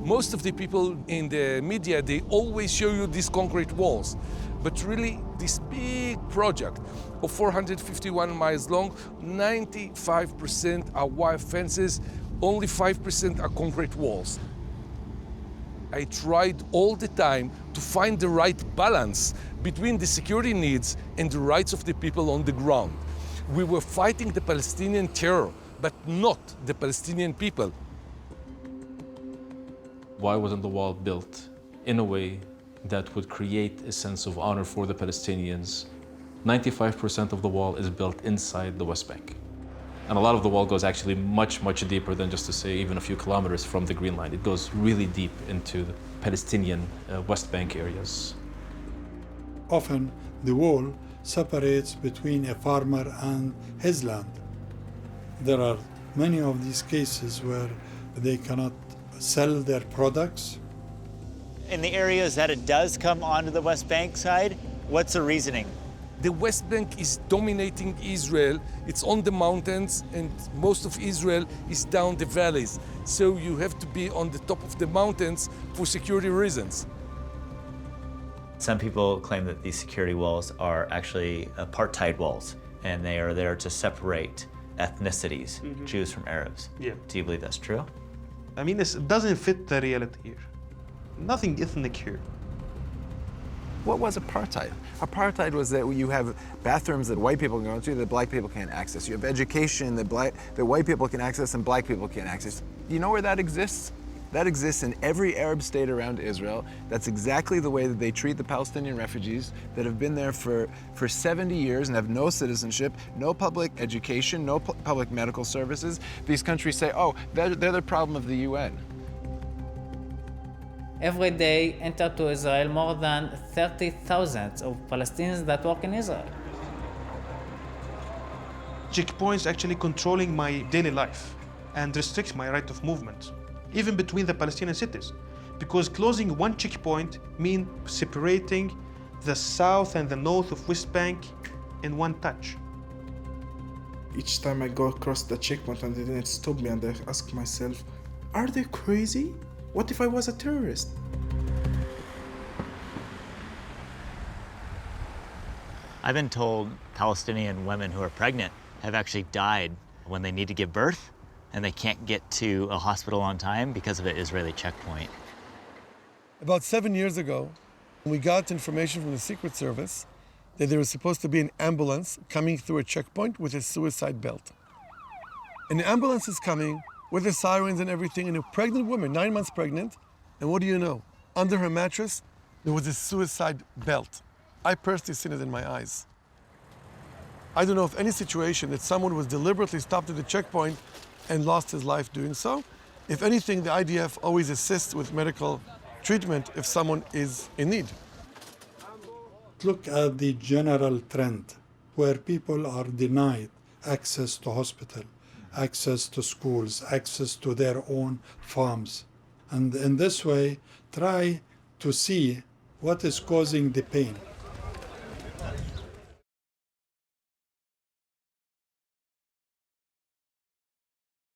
Most of the people in the media, they always show you these concrete walls. But really, this big project of 451 miles long, 95% are wire fences, only 5% are concrete walls. I tried all the time to find the right balance between the security needs and the rights of the people on the ground. We were fighting the Palestinian terror, but not the Palestinian people. Why wasn't the wall built in a way that would create a sense of honor for the Palestinians? 95% of the wall is built inside the West Bank. And a lot of the wall goes actually much, much deeper than just to say even a few kilometers from the Green Line. It goes really deep into the Palestinian West Bank areas. Often the wall separates between a farmer and his land. There are many of these cases where they cannot sell their products. In the areas that it does come onto the West Bank side, what's the reasoning? The West Bank is dominating Israel. It's on the mountains, and most of Israel is down the valleys. So you have to be on the top of the mountains for security reasons. Some people claim that these security walls are actually apartheid walls, and they are there to separate ethnicities, Jews from Arabs. Yeah. Do you believe that's true? I mean, it doesn't fit the reality here. Nothing ethnic here. What was apartheid? Apartheid was that you have bathrooms that white people can go to that black people can't access. You have education that white people can access and black people can't access. You know where that exists? That exists in every Arab state around Israel. That's exactly the way that they treat the Palestinian refugees that have been there for 70 years and have no citizenship, no public education, no public medical services. These countries say, oh, they're the problem of the UN. Every day enter to Israel more than 30,000 of Palestinians that work in Israel. Checkpoints actually controlling my daily life and restricts my right of movement, even between the Palestinian cities. Because closing one checkpoint means separating the south and the north of West Bank in one touch. Each time I go across the checkpoint and they didn't stop me, and I ask myself, are they crazy? What if I was a terrorist? I've been told Palestinian women who are pregnant have actually died when they need to give birth and they can't get to a hospital on time because of an Israeli checkpoint. About 7 years ago, we got information from the Secret Service that there was supposed to be an ambulance coming through a checkpoint with a suicide belt. And the ambulance is coming with the sirens and everything, and a pregnant woman, 9 months pregnant, and what do you know? Under her mattress, there was a suicide belt. I personally seen it in my eyes. I don't know of any situation that someone was deliberately stopped at the checkpoint and lost his life doing so. If anything, the IDF always assists with medical treatment if someone is in need. Look at the general trend where people are denied access to hospital, access to schools, access to their own farms. And in this way, try to see what is causing the pain.